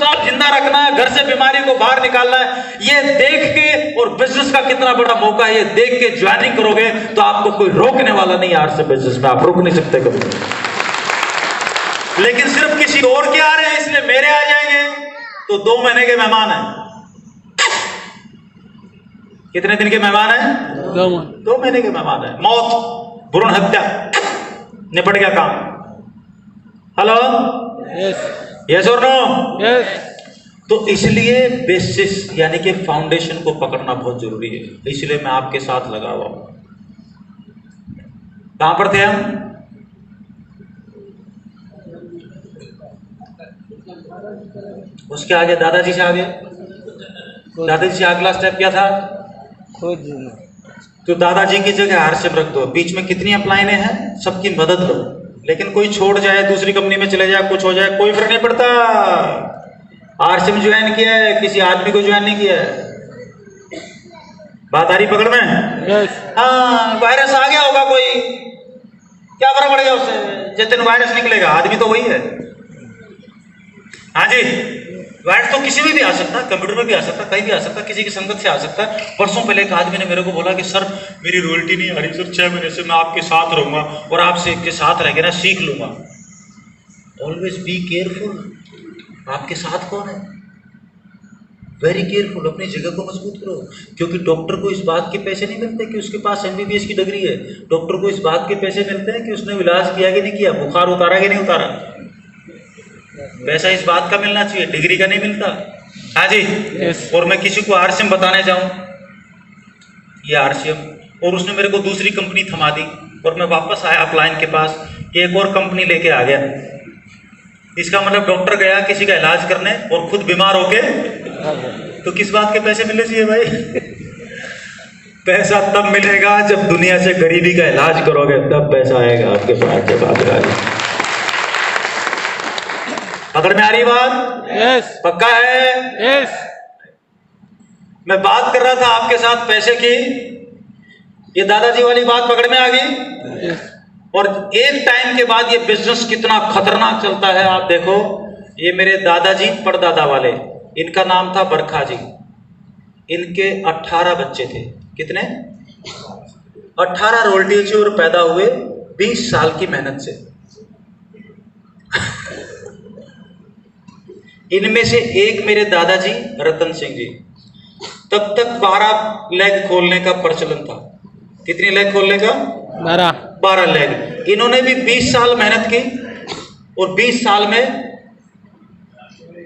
साल जिंदा रखना है, घर से बीमारी को बाहर निकालना है, ये देख के, और बिजनेस का कितना बड़ा मौका है ये देख के ज्वाइनिंग करोगे तो आपको कोई रोकने वाला नहीं। आर से बिजनेस में आप रोक नहीं सकते कभी। लेकिन सिर्फ किसी और के आ रहे हैं इसलिए मेरे आ जाएंगे तो 2 महीने के मेहमान हैं। कितने दिन के मेहमान हैं? 2 महीने के मेहमान हैं। मौत, भ्रूण हत्या, निपट गया काम। हेलो, यस और नो? यस। तो इसलिए बेसिस यानी कि फाउंडेशन को पकड़ना बहुत जरूरी है, इसलिए मैं आपके साथ लगा हुआ हूं। कहां पर थे हम? उसके आगे दादाजी से आगे, दादाजी से अगला स्टेप क्या था? तो दादाजी की जगह आरसीएम रख दो। बीच में कितनी अप्लाइने हैं, सबकी मदद लो। लेकिन कोई छोड़ जाए, दूसरी कंपनी में चले जाए, कुछ हो जाए, कोई फर्क नहीं पड़ता। आरसीएम ज्वाइन किया है, किसी आदमी को ज्वाइन नहीं किया है। बात आ रही पकड़ में? यस। हाँ, वायरस आ गया होगा कोई, क्या फर्क पड़ गया उससे? जिस दिन वायरस निकलेगा आदमी तो वही है। हाँ जी, वायरस तो किसी में भी आ सकता है, कंप्यूटर में भी आ सकता है, कहीं भी आ सकता है, किसी की संगत से आ सकता है। परसों पहले एक आदमी ने मेरे को बोला कि सर मेरी रॉयल्टी नहीं आ रही सर, 6 महीने से मैं आपके साथ रहूंगा और आपसे के साथ रह के ना सीख लूंगा। Always be careful. आपके साथ कौन है? Very careful. अपनी जगह को मजबूत करो, क्योंकि डॉक्टर को इस बात के पैसे नहीं मिलते कि उसके पास एमबीबीएस की डिग्री है। डॉक्टर को इस बात के पैसे मिलते हैं कि उसने इलाज किया कि नहीं किया, बुखार उतारा कि नहीं उतारा। पैसा इस बात का मिलना चाहिए, डिग्री का नहीं मिलता। हाँ जी। yes. और मैं किसी को आरसीएम बताने जाऊं, ये आरसीएम, और उसने मेरे को दूसरी कंपनी थमा दी और मैं वापस आया अपलाइन के पास कि एक और कंपनी लेके आ गया। इसका मतलब डॉक्टर गया किसी का इलाज करने और खुद बीमार होके, तो किस बात के पैसे मिलने चाहिए भाई? पैसा तब मिलेगा जब दुनिया से गरीबी का इलाज करोगे, तब पैसा आएगा आपके पास। जब आप पकड़ में आ रही बात? यस। पक्का है? यस। मैं बात कर रहा था आपके साथ पैसे की, ये दादाजी वाली बात पकड़ में आ गई। यस। और एक टाइम के बाद ये बिजनेस कितना खतरनाक चलता है आप देखो। ये मेरे दादाजी परदादा वाले, इनका नाम था बरखा जी। इनके 18 बच्चे थे। कितने? 18 रोल्टी और पैदा हुए 20 साल की मेहनत से। इनमें से एक मेरे दादाजी रतन सिंह जी, तब तक 12 लेग खोलने का प्रचलन था। कितनी लेग खोलने का? 12 लेग। इन्होंने भी 20 साल मेहनत की और 20 साल में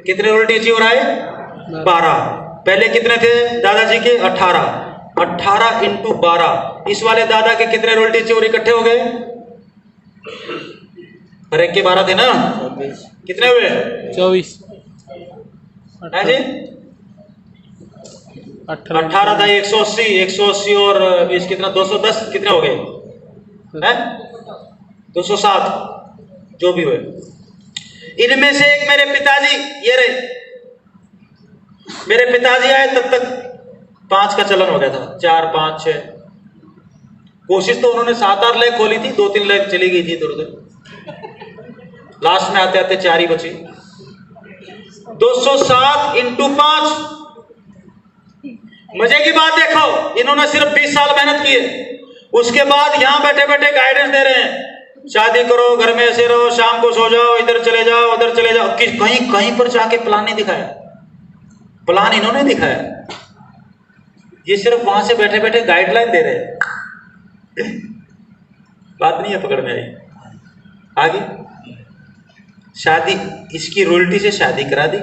कितने रोल्टी अचीवर आए? 12। पहले कितने थे दादाजी के? 18। 18 इंटू 12, इस वाले दादा के कितने रोल्टी अचीवर इकट्ठे हो गए? हर एक के 12 थे ना? कितने हुए? 24। जी 18 था, 180, 180 और 20 कितना? 210। कितने हो गए? 207, जो भी हुए। इनमें से एक मेरे पिताजी, ये रहे मेरे पिताजी आए तब तक 5 का चलन हो गया था। 4, 5, 6। कोशिश तो उन्होंने 7-8 लेग खोली थी, 2-3 लेग चली गई थी इधर उधर। लास्ट में आते आते 4 ही बची। 207 इंटू 5। मजे की बात देखो, इन्होंने सिर्फ 20 साल मेहनत की है। उसके बाद यहां बैठे बैठे गाइडेंस दे रहे हैं, शादी करो, घर में ऐसे रहो, शाम को सो जाओ, इधर चले जाओ, उधर चले जाओ। कहीं कहीं पर जाके प्लान नहीं दिखाया। प्लान इन्होंने दिखाया, ये सिर्फ वहां से बैठे बैठे गाइडलाइन दे रहे हैं। बात नहीं है पकड़ में आई। आगे शादी, इसकी रॉयल्टी से शादी करा दी,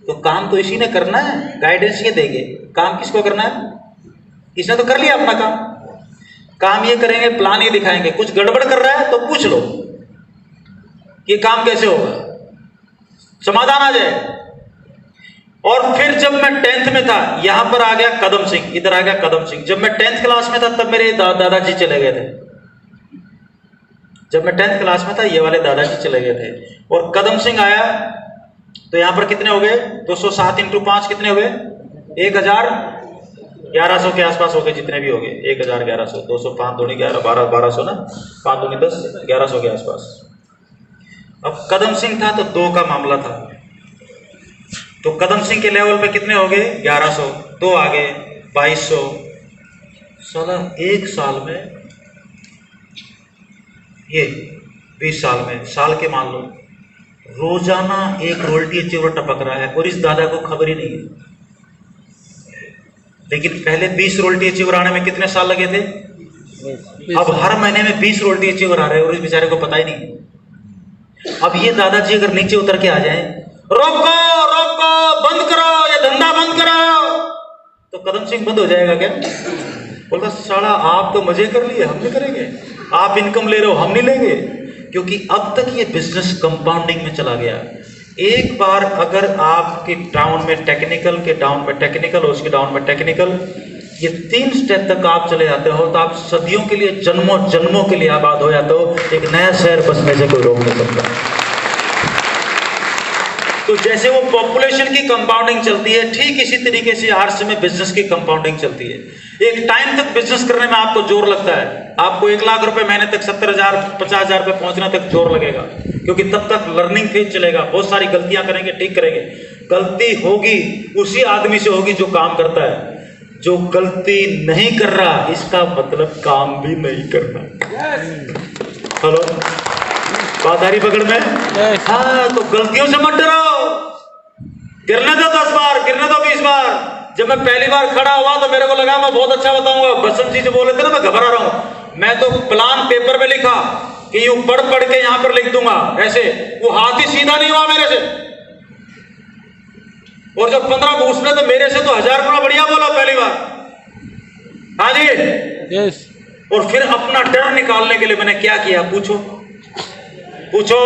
तो काम तो इसी ने करना है, गाइडेंस ये देंगे। काम किसको करना है? इसने तो कर लिया अपना काम। काम ये करेंगे, प्लान ये दिखाएंगे। कुछ गड़बड़ कर रहा है तो पूछ लो कि काम कैसे होगा, समाधान आ जाए। और फिर जब मैं 10th में था, यहां पर आ गया कदम सिंह, इधर आ गया कदम सिंह। जब मैं 10th क्लास में था तब मेरे दादाजी चले गए थे। जब मैं 10th क्लास में था ये वाले दादाजी चले गए थे और कदम सिंह आया। तो यहां पर कितने हो गए? 207 इंटू 5 कितने हो गए? 1100 के आसपास हो गए, जितने भी हो गए 1100। 205 दूनी 11, 1200 ना, 5 दूनी 10, 1100 के आसपास। अब कदम सिंह था तो 2 का मामला था। तो कदम सिंह के लेवल पे कितने हो गए? 1100, 2 आ गए 2200। साला 1 साल में, ये 20 साल में, साल के मान लो रोजाना 1 रोल्टी अचीवर टपक रहा है और इस दादा को खबर ही नहीं है। लेकिन पहले 20 रोल्टी अचीवर आने में कितने साल लगे थे? अब हर महीने में 20 रोल्टी अचीवर आ रहे हैं और इस बेचारे को पता ही नहीं। अब ये दादाजी अगर नीचे उतर के आ जाएं, रोको रोको, बंद करो, ये धंधा बंद करो, तो कदम सिंह बंद हो जाएगा क्या? बोलता साला आप तो मजे कर लिए, हम नहीं करेंगे। आप इनकम ले रहे हो, हम नहीं लेंगे। क्योंकि अब तक ये बिजनेस कंपाउंडिंग में चला गया। एक बार अगर आपके डाउन में टेक्निकल, के डाउन में टेक्निकल, उसके डाउन में टेक्निकल, ये 3 स्टेप तक आप चले जाते हो तो आप सदियों के लिए, जन्मों जन्मों के लिए आबाद हो जाते हो। एक नया शहर बसने से कोई रोक नहीं सकता। तो जैसे वो पॉपुलेशन की कंपाउंडिंग चलती है, ठीक इसी तरीके से आरसी में बिजनेस की कंपाउंडिंग चलती है। एक टाइम तक बिजनेस करने में आपको जोर लगता है, आपको 1 लाख रुपए महीने तक, 70,000 50,000 रुपए पहुंचने तक जोर लगेगा, क्योंकि तब तक लर्निंग फेज चलेगा। बहुत सारी गलतियां करेंगे, ठीक करेंगे। गलती होगी उसी आदमी से होगी जो काम करता है। जो गलती नहीं कर रहा, इसका मतलब काम भी नहीं करना। हेलो, बात आ रही पकड़ में? हाँ, तो गलतियों से मत डरो। गिरने दो 10 बार, गिरने दो 20 बार। जब मैं पहली बार खड़ा हुआ तो मेरे को लगा मैं बहुत अच्छा बताऊंगा। बसंत जी जो बोले थे ना, मैं घबरा रहा हूं। मैं तो प्लान पेपर में लिखा कि यूं पढ़ पढ़ के यहां पर लिख दूंगा ऐसे, वो हाथ ही सीधा नहीं हुआ मेरे से। और जब 15 घूसने तो मेरे से तो 1000 गुना बढ़िया बोला पहली बार। हाँ जी, यस। और फिर अपना डर निकालने के लिए मैंने क्या किया? पूछो पूछो।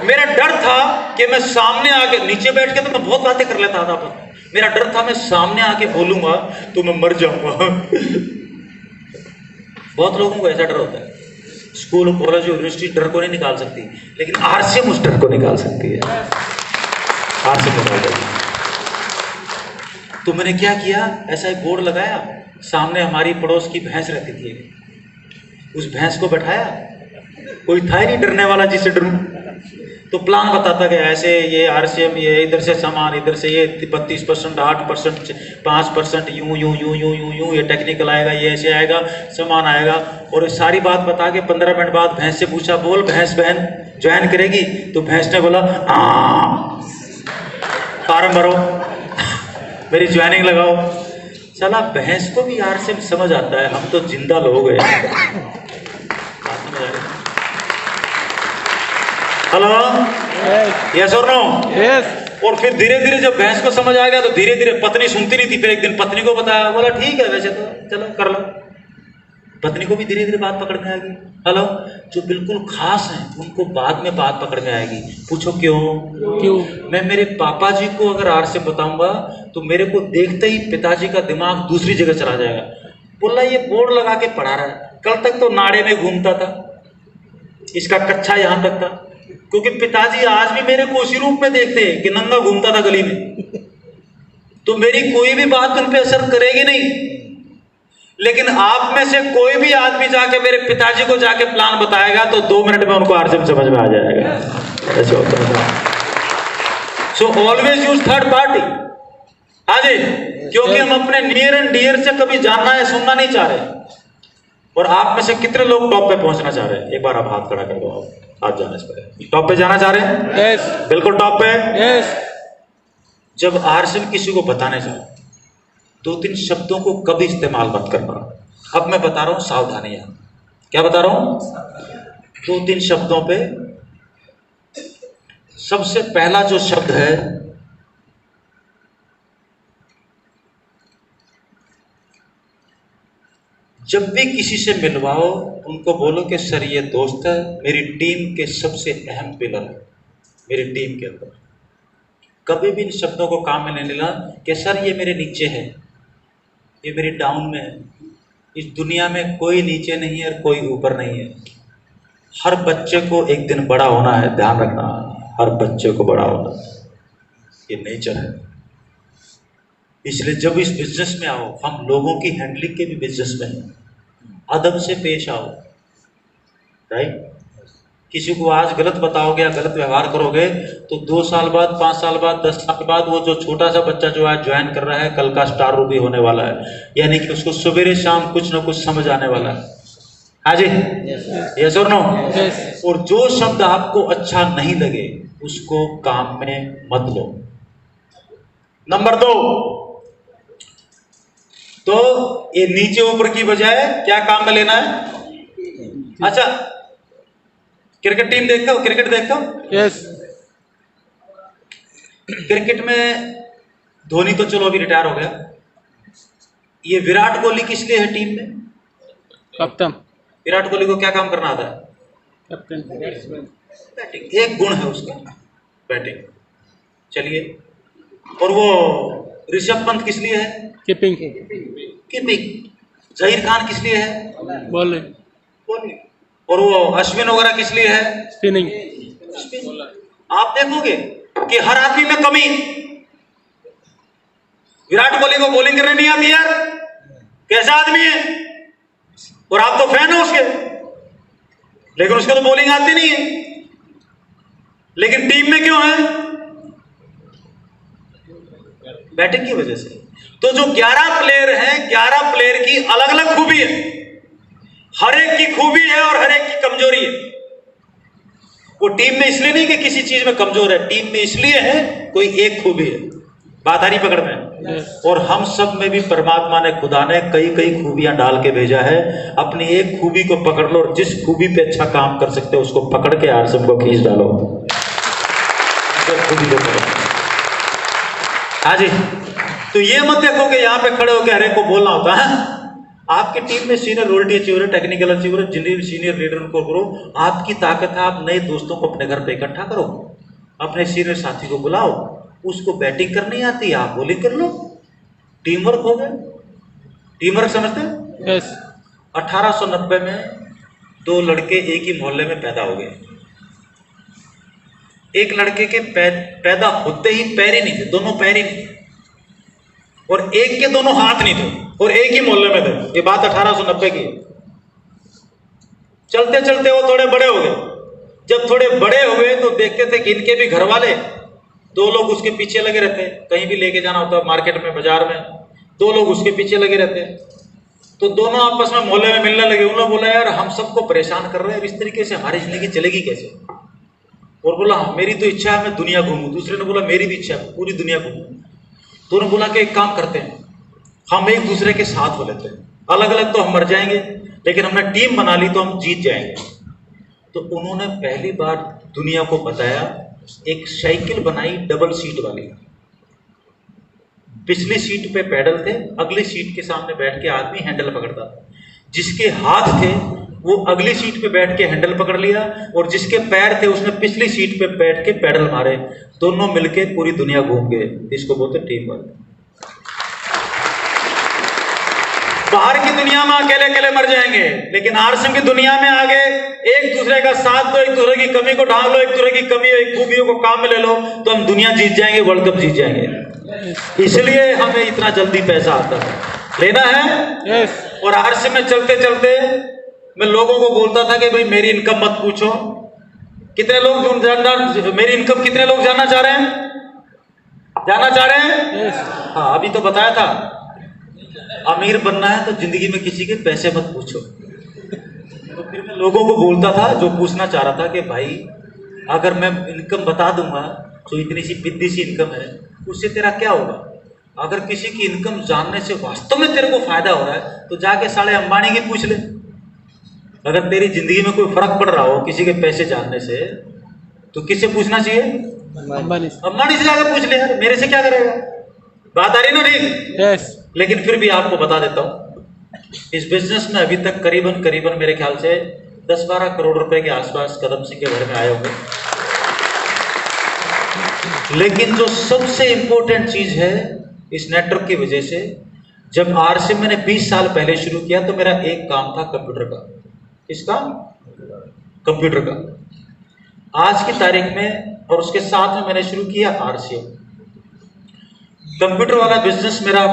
मेरा डर था कि मैं सामने आके, नीचे बैठ के तो मैं बहुत बातें कर लेता था, पर मेरा डर था मैं सामने आके बोलूंगा तो मैं मर जाऊंगा। बहुत लोगों को ऐसा डर होता है। स्कूल, कॉलेज, यूनिवर्सिटी डर को नहीं निकाल सकती, लेकिन आरसीएम उस डर को निकाल सकती है। आरसीएम निकाल देगी। तो मैंने क्या किया, ऐसा एक बोर्ड लगाया, सामने हमारी पड़ोस की भैंस रहती थी, उस भैंस को बैठाया। कोई था ही नहीं डरने वाला जिससे डरूं। तो प्लान बताता गया, ऐसे ये आरसीएम, ये इधर से सामान, इधर से ये 32%, 8%, 5%, यूं यूं यूं यूं यूं यूं, ये टेक्निकल आएगा, ये ऐसे आएगा, सामान आएगा। और सारी बात बता के 15 मिनट बाद भैंस से पूछा, बोल भैंस बहन ज्वाइन करेगी? तो भैंस ने बोला फार्म भरो, मेरी ज्वाइनिंग लगाओ। चला, भैंस को भी आरसीएम समझ आता है, हम तो जिंदा लोग हैं। हेलो, यस और नो? यस। और फिर धीरे धीरे जब भैंस को समझ आ गया तो धीरे धीरे, पत्नी सुनती नहीं थी, फिर एक दिन पत्नी को बताया, बोला ठीक है वैसे तो चलो कर लो। पत्नी को भी धीरे धीरे बात पकड़ में आएगी। हेलो, जो बिल्कुल खास हैं उनको बाद में बात पकड़ में आएगी। पूछो क्यों? मैं मेरे पापा जी को अगर आर से बताऊंगा तो मेरे को देखते ही पिताजी का दिमाग दूसरी जगह चला जाएगा। बोला ये बोर्ड लगा के पढ़ा रहा है, कल तक तो नाड़े में घूमता था, इसका कच्चा यहां तक था। क्योंकि पिताजी आज भी मेरे को उसी रूप में देखते हैं कि नंगा घूमता था गली में। तो मेरी कोई भी बात उन पे असर करेगी नहीं। लेकिन आप में से कोई भी आदमी जाके मेरे पिताजी को जाके प्लान बताएगा तो 2 मिनट में उनको आरसीएम समझ में आ जाएगा। ऐसे होता है। So always use third party. हाँ जी, क्योंकि हम अपने नियर एंड डियर से कभी जानना या सुनना नहीं चाह रहे। और आप में से कितने लोग टॉप पे पहुंचना चाह रहे हैं? एक बार आप हाथ खड़ा कर दो। आप जाने से पहले टॉप पे जाना चाह रहे हैं? यस। बिल्कुल टॉप पे। यस। जब आरसीएम किसी को बताने जाओ, 2-3 शब्दों को कभी इस्तेमाल मत करना। अब मैं बता रहा हूं सावधानी। क्या बता रहा हूं? 2-3 शब्दों पे सबसे पहला जो शब्द है, जब भी किसी से मिलवाओ उनको बोलो कि सर ये दोस्त है, मेरी टीम के सबसे अहम पिलर है मेरी टीम के अंदर। कभी भी इन शब्दों को काम में नहीं लेना कि सर ये मेरे नीचे है, ये मेरे डाउन में है। इस दुनिया में कोई नीचे नहीं है और कोई ऊपर नहीं है। हर बच्चे को एक दिन बड़ा होना है, ध्यान रखना, हर बच्चे को बड़ा होना, ये नेचर है। इसलिए जब इस बिजनेस में आओ, हम लोगों की हैंडलिंग के भी बिजनेस में हैं, अदब से पेश आओ, राइट? किसी को आज गलत बताओगे या गलत व्यवहार करोगे तो 2 साल बाद, 5 साल बाद, 10 साल बाद वो जो छोटा सा बच्चा जो आज ज्वाइन कर रहा है कल का स्टार रूबी होने वाला है। यानी कि उसको सवेरे शाम कुछ ना कुछ समझ आने वाला है। हाँ जी, यस और नो? और जो शब्द आपको अच्छा नहीं लगे उसको काम में मत लो। नंबर 2, तो ये नीचे ऊपर की बजाय क्या काम में लेना है? अच्छा, क्रिकेट टीम देखता हो? क्रिकेट देखता हो? यस। क्रिकेट में धोनी तो चलो अभी रिटायर हो गया, ये विराट कोहली किस लिए है टीम में? कप्तान। विराट कोहली को क्या काम करना आता है? कैप्टन। बैटिंग। एक गुण है उसका, बैटिंग। चलिए, और वो ऋषभ पंत किस लिए है? कीपिंग। कीपिंग। जहीर खान किस लिए है? बॉलिंग। और वो अश्विन वगैरह किस लिए है? स्पिनिंग। आप देखोगे कि हर आदमी में कमी। विराट कोहली को बॉलिंग करने नहीं आती यार, कैसा आदमी है, और आप तो फैन हो उसके, लेकिन उसको तो बॉलिंग आती नहीं है। लेकिन टीम में क्यों है? बैटिंग की वजह से। तो जो 11 प्लेयर हैं, 11 प्लेयर की अलग अलग खूबी है, हर एक की खूबी है और हर एक की कमजोरी है। वो टीम में इसलिए नहीं कि किसी चीज में कमजोर है, टीम में इसलिए है कोई एक खूबी है। बात आ रही पकड़ में? और हम सब में भी परमात्मा ने, खुदा ने कई कई खूबियां डाल के भेजा है। अपनी एक खूबी को पकड़ लो और जिस खूबी पे अच्छा काम कर सकते हो उसको पकड़ के आरसम को खींच डालो। खूबी को पकड़ो। हाँ जी, तो ये मत देखो कि यहाँ पे खड़े होकर हर एक को बोलना होता है। आपकी टीम में सीनियर रोल्टी अचीवर है, टेक्निकल अचीवर है, जिन्हें भी सीनियर लीडर उनको करो। आपकी ताकत है, आप नए दोस्तों को अपने घर पे इकट्ठा करो, अपने सीनियर साथी को बुलाओ, उसको बैटिंग करनी आती है, आप बॉलिंग कर लो, टीम वर्क हो गया। टीम वर्क समझते हैं? यस। 1890 में 2 लड़के एक ही मोहल्ले में पैदा हो गए। एक लड़के के पैदा होते ही पैर ही नहीं थे, दोनों पैर ही नहीं थे, और एक के दोनों हाथ नहीं थे, और एक ही मोहल्ले में थे। ये बात 1890 की है। चलते चलते वो थोड़े बड़े हो गए। जब थोड़े बड़े हुए तो देखते थे कि इनके भी घर वाले 2 लोग उसके पीछे लगे रहते हैं, कहीं भी लेके जाना होता है मार्केट में, बाजार में, 2 लोग उसके पीछे लगे रहते हैं। तो दोनों आपस में मोहल्ले में मिलने लगे। उन्होंने बोला यार हम सबको परेशान कर रहे हैं, इस तरीके से हमारी जिंदगी चलेगी कैसे? और बोला मेरी तो इच्छा है मैं दुनिया घूमूं। दूसरे ने बोला मेरी भी इच्छा है पूरी दुनिया घूमूं। दोनों बोला कि एक काम करते हैं, हम एक दूसरे के साथ हो लेते हैं, अलग अलग तो हम मर जाएंगे, लेकिन हमने टीम बना ली तो हम जीत जाएंगे। तो उन्होंने पहली बार दुनिया को बताया, एक साइकिल बनाई डबल सीट वाली। पिछली सीट पे पैडल थे, अगली सीट के सामने बैठ के आदमी हैंडल पकड़ता था। जिसके हाथ थे वो अगली सीट पे बैठ के हैंडल पकड़ लिया, और जिसके पैर थे उसने पिछली सीट पे बैठ के पैडल मारे। दोनों मिलके पूरी दुनिया घूम गए। इसको बोलते टीम वर्क। बाहर की दुनिया में अकेले अकेले मर जाएंगे, लेकिन आरसीएम की दुनिया में आगे एक दूसरे का साथ दो, एक दूसरे की कमी को ढांक लो, एक दूसरे की कमी एक खूबियों को काम में ले लो, तो हम दुनिया जीत जाएंगे, वर्ल्ड कप जीत जाएंगे। इसलिए हमें इतना जल्दी पैसा आता है, लेना है। यस। और आरसीएम में चलते चलते मैं लोगों को बोलता था कि भाई मेरी इनकम मत पूछो। कितने लोग मेरी इनकम कितने लोग जानना चाह रहे हैं? जानना चाह रहे हैं? यस। हाँ, अभी तो बताया था, अमीर बनना है तो जिंदगी में किसी के पैसे मत पूछो। तो फिर मैं लोगों को बोलता था, जो पूछना चाह रहा था, कि भाई अगर मैं इनकम बता दूंगा तो इतनी सी बिद्दी सी इनकम है, उससे तेरा क्या होगा? अगर किसी की इनकम जानने से वास्तव में तेरे को फायदा हो रहा है तो जाके साले अंबानी की पूछ ले। अगर तेरी जिंदगी में कोई फर्क पड़ रहा हो किसी के पैसे जानने से, तो किससे पूछना चाहिए? अंबानी से जाकर पूछ ले यार, मेरे से क्या करेगा? बात आ रही ना? ठीक। यस। लेकिन फिर भी आपको बता देता हूं, इस बिजनेस में अभी तक करीबन मेरे ख्याल से 10-12 करोड़ रुपए के आसपास कदम सिंह के घर में आए होंगे। लेकिन जो सबसे इंपॉर्टेंट चीज है इस नेटवर्क की वजह से, जब आरसीएम मैंने 20 साल पहले शुरू किया तो मेरा एक काम था कंप्यूटर का। किसका? कंप्यूटर का। आज की तारीख में, और उसके साथ में मैंने शुरू किया आरसीएम। कंप्यूटर वाला बिजनेस मेरा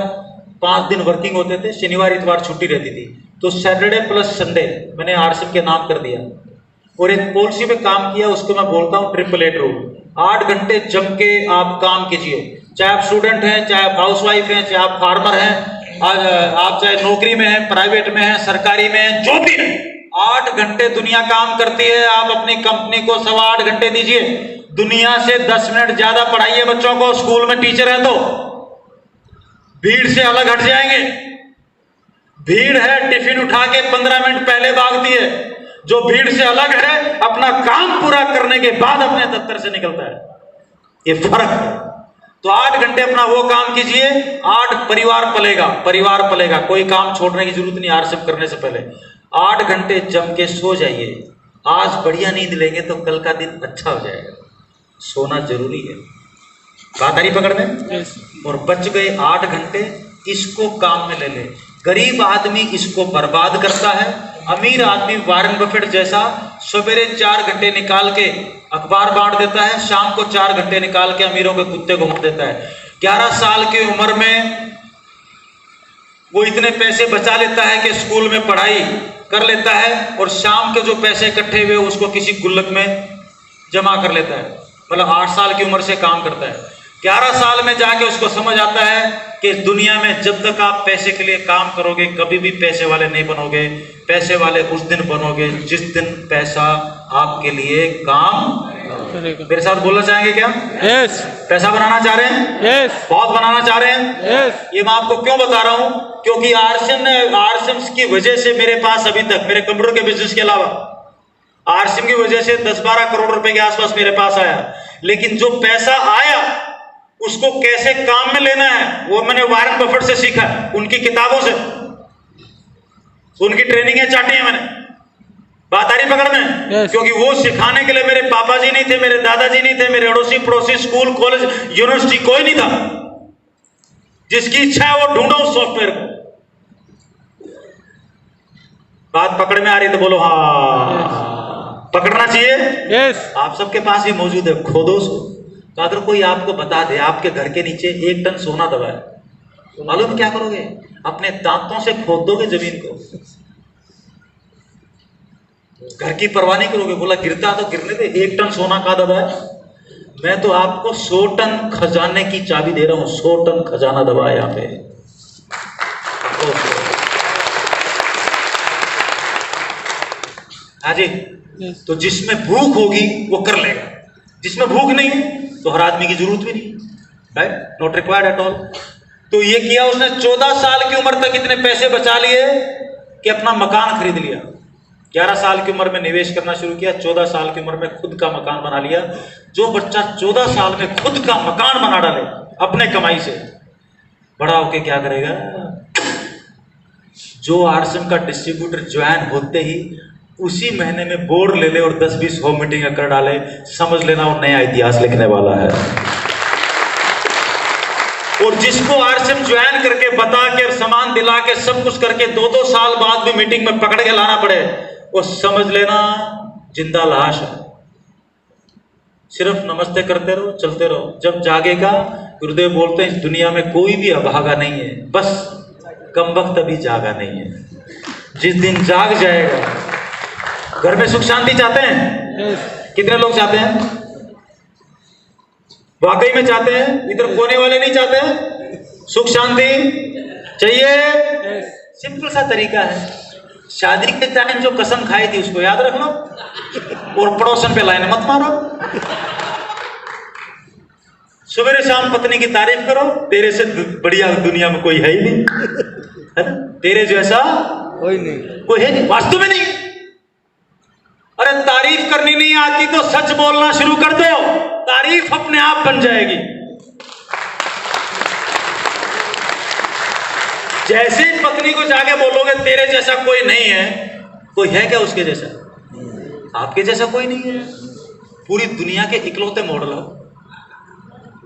5 दिन वर्किंग होते थे, शनिवार इतवार छुट्टी रहती थी, तो सैटरडे प्लस संडे मैंने आरसीएम के नाम कर दिया। और एक पॉलिसी पे काम किया, उसको मैं बोलता हूँ 888 रूल। 8 घंटे जम के आप काम कीजिए, चाहे आप स्टूडेंट हैं, चाहे आप हाउस वाइफ हैं, चाहे आप फार्मर हैं, आप चाहे नौकरी में हैं, प्राइवेट में हैं, सरकारी में हैं, जो भी है। 8 घंटे दुनिया काम करती है, आप अपनी कंपनी को 8.25 घंटे दीजिए। दुनिया से 10 मिनट ज्यादा पढ़ाइए बच्चों को। स्कूल में टीचर है तो भीड़ से अलग हट जाएंगे। भीड़ है टिफिन उठा के 15 मिनट पहले भागती है, जो भीड़ से अलग है अपना काम पूरा करने के बाद अपने दफ्तर से निकलता है। ये फर्क है। तो 8 घंटे अपना वो काम कीजिए, 8 परिवार पलेगा, परिवार पलेगा। कोई काम छोड़ने की जरूरत नहीं आरसीएम करने से पहले। 8 घंटे जम के सो जाइए। आज बढ़िया नींद लेंगे तो कल का दिन अच्छा हो जाएगा। सोना जरूरी है। बात आ रही पकड़ में? और बच गए 8 घंटे, इसको काम में ले ले। गरीब आदमी इसको बर्बाद करता है। अमीर आदमी वारेन बफेट जैसा सवेरे 4 घंटे निकाल के अखबार बांट देता है, शाम को 4 घंटे निकाल के अमीरों के कुत्ते को मुंह देता है। 11 साल की उम्र में वो इतने पैसे बचा लेता है कि स्कूल में पढ़ाई कर लेता है, और शाम के जो पैसे इकट्ठे हुए उसको किसी गुल्लक में जमा कर लेता है। मतलब 8 साल की उम्र से काम करता है। 11 साल में जाके उसको समझ आता है कि दुनिया में जब तक आप पैसे के लिए काम करोगे कभी भी पैसे वाले नहीं बनोगे। पैसे वाले उस दिन बनोगे जिस दिन पैसा आपके लिए काम करेगा। मेरे साथ बोलना चाहेंगे क्या? यस। पैसा बनाना चाह रहे हैं? यस। बहुत बनाना चाह रहे हैं? यस। ये मैं आपको क्यों बता रहा हूं? क्योंकि आरसीएम की वजह से मेरे पास अभी तक, मेरे कंप्यूटर के बिजनेस के अलावा, आरसीएम की वजह से 10-12 करोड़ रुपए के आसपास मेरे पास आया। लेकिन जो पैसा आया उसको कैसे काम में लेना है वो मैंने वारेन बफेट से सीखा, उनकी किताबों से, उनकी ट्रेनिंगें चाटी है मैंने। बात आ रही पकड़ में? yes. क्योंकि वो सिखाने के लिए मेरे पापा जी नहीं थे, मेरे दादाजी नहीं थे, मेरे अड़ोसी पड़ोसी, स्कूल कॉलेज यूनिवर्सिटी कोई नहीं था। जिसकी इच्छा है वो ढूंढो उस सॉफ्टवेयर को। बात पकड़ में आ रही तो बोलो हाँ। पकड़ना चाहिए। yes. आप सबके पास ही मौजूद है, खोदो उसको। तो अगर कोई आपको बता दे आपके घर के नीचे 1 टन सोना दबा है, तो मालूम क्या करोगे? अपने दांतों से खोद दोगे जमीन को। घर की परवाह नहीं करोगे। बोला गिरता तो गिरने दे, 1 टन सोना कहाँ दबा है? मैं तो आपको 100 टन खजाने की चाबी दे रहा हूं। 100 टन खजाना दबा है यहां पे। हाँ जी। तो जिसमें भूख होगी वो कर लेगा, जिसमें भूख नहीं है तो हर आदमी की जरूरत भी नहीं, right? Not required at all. तो ये किया उसने। 14 साल की उम्र तक इतने पैसे बचा लिए कि अपना मकान खरीद लिया। 11 साल की उम्र में निवेश करना शुरू किया, 14 साल की उम्र में खुद का मकान बना लिया। जो बच्चा 14 साल में खुद का मकान बना डाले अपने कमाई से, बड़ा होके क्या करेगा? जो आरसीएम का डिस्ट्रीब्यूटर ज्वाइन होते ही उसी महीने में बोर्ड ले ले और 10-20 होम मीटिंग कर डाले, समझ लेना वो नया इतिहास लिखने वाला है। और जिसको आरसीएम ज्वाइन करके बता के सामान दिला के सब कुछ करके 2-2 साल बाद भी मीटिंग में पकड़ के लाना पड़े, वो समझ लेना जिंदा लाश है। सिर्फ नमस्ते करते रहो, चलते रहो। जब जागेगा, गुरुदेव बोलते हैं इस दुनिया में कोई भी अभागा नहीं है, बस कमबख्त अभी जागा नहीं है। जिस दिन जाग जाएगा। घर में सुख शांति चाहते हैं? कितने लोग चाहते हैं? वाकई में चाहते हैं? इधर कोने वाले नहीं चाहते हैं? सुख शांति चाहिए? सिंपल सा तरीका है। शादी के टाइम जो कसम खाई थी उसको याद रख लो और पड़ोसन पे लाइन मत मारो। सवेरे शाम पत्नी की तारीफ करो। तेरे से बढ़िया दुनिया में कोई है ही नहीं, है ना? तेरे जैसा कोई नहीं, कोई है नहीं, वास्तव में नहीं। अरे तारीफ करनी नहीं आती तो सच बोलना शुरू कर दो, तारीफ अपने आप बन जाएगी। जैसे ही पत्नी को जाके बोलोगे तेरे जैसा कोई नहीं है, कोई है क्या उसके जैसा? आपके जैसा कोई नहीं है। पूरी दुनिया के इकलौते मॉडल हो,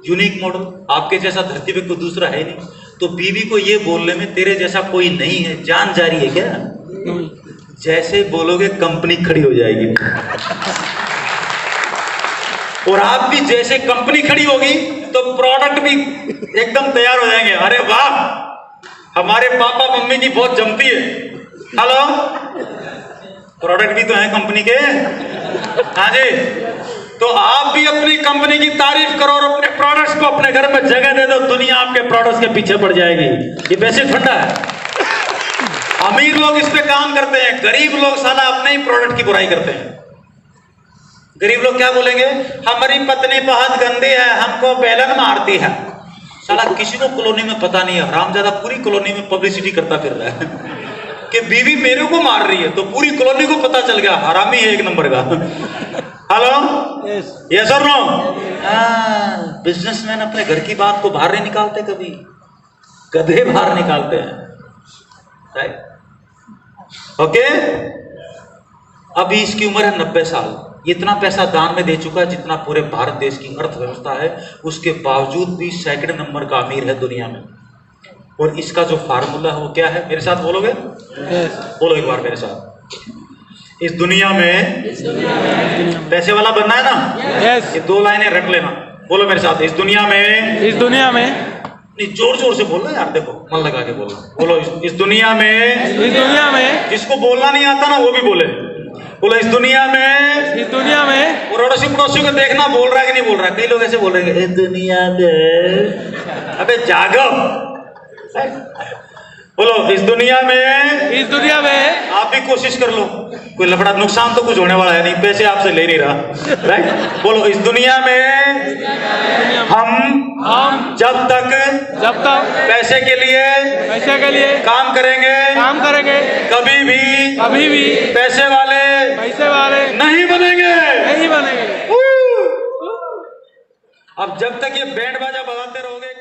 यूनिक मॉडल। आपके जैसा धरती पे कोई दूसरा है नहीं। तो बीवी को ये बोलने में तेरे जैसा कोई नहीं है जान जा रही है क्या? जैसे बोलोगे कंपनी खड़ी हो जाएगी। और आप भी जैसे कंपनी खड़ी होगी तो प्रोडक्ट भी एकदम तैयार हो जाएंगे। अरे वाह, हमारे पापा मम्मी की बहुत जमती है। हेलो, प्रोडक्ट भी तो है कंपनी के। हाँ जी, तो आप भी अपनी कंपनी की तारीफ करो और अपने प्रोडक्ट्स को अपने घर में जगह दे दो, दुनिया आपके प्रोडक्ट्स के पीछे पड़ जाएगी। ये बेसिक फंडा है। अमीर लोग इस पे काम करते हैं, गरीब लोग साला अपने ही प्रोडक्ट की बुराई करते हैं। गरीब लोग क्या बोलेंगे, हमारी पत्नी बहुत गंदी है, हमको बेलन मारती है। साला किसी को कॉलोनी में पता नहीं है, हरामजादा पूरी कॉलोनी में पब्लिसिटी करता फिर रहा है कि बीवी मेरे को मार रही है, तो पूरी कॉलोनी को पता चल गया हरामी है एक नंबर का। हेलो, यस और नो? बिजनेसमैन अपने घर की बात को बाहर नहीं निकालते, कभी गधे बाहर निकालते हैं, राइट? ओके, अभी इसकी उम्र है 90 साल, इतना पैसा दान में दे चुका है जितना पूरे भारत देश की अर्थव्यवस्था है, उसके बावजूद भी सेकंड नंबर का अमीर है दुनिया में। और इसका जो फार्मूला है वो क्या है, मेरे साथ बोलोगे? बोलो एक बार मेरे साथ। इस दुनिया में पैसे वाला बनना है ना? ये 2 लाइनें रख लेना, बोलो मेरे साथ। इस दुनिया में नहीं, जोर जोर से बोलना यार, देखो मन लगा के बोलना। बोलो, इस दुनिया में जिसको बोलना नहीं आता ना वो भी बोले। बोलो, इस दुनिया में और अड़ोसी पड़ोसियों को देखना बोल रहा है कि नहीं बोल रहा है। कई लोग ऐसे बोल रहे हैं, इस दुनिया में, अबे जागो। बोलो, इस दुनिया में आप भी कोशिश कर लो, कोई लफड़ा नुकसान तो कुछ होने वाला है नहीं, पैसे आपसे ले नहीं रहा, राइट? बोलो, इस दुनिया में हम जब तक पैसे के लिए काम करेंगे कभी भी पैसे वाले नहीं बनेंगे। अब जब तक ये बैंड बाजा बजाते रहोगे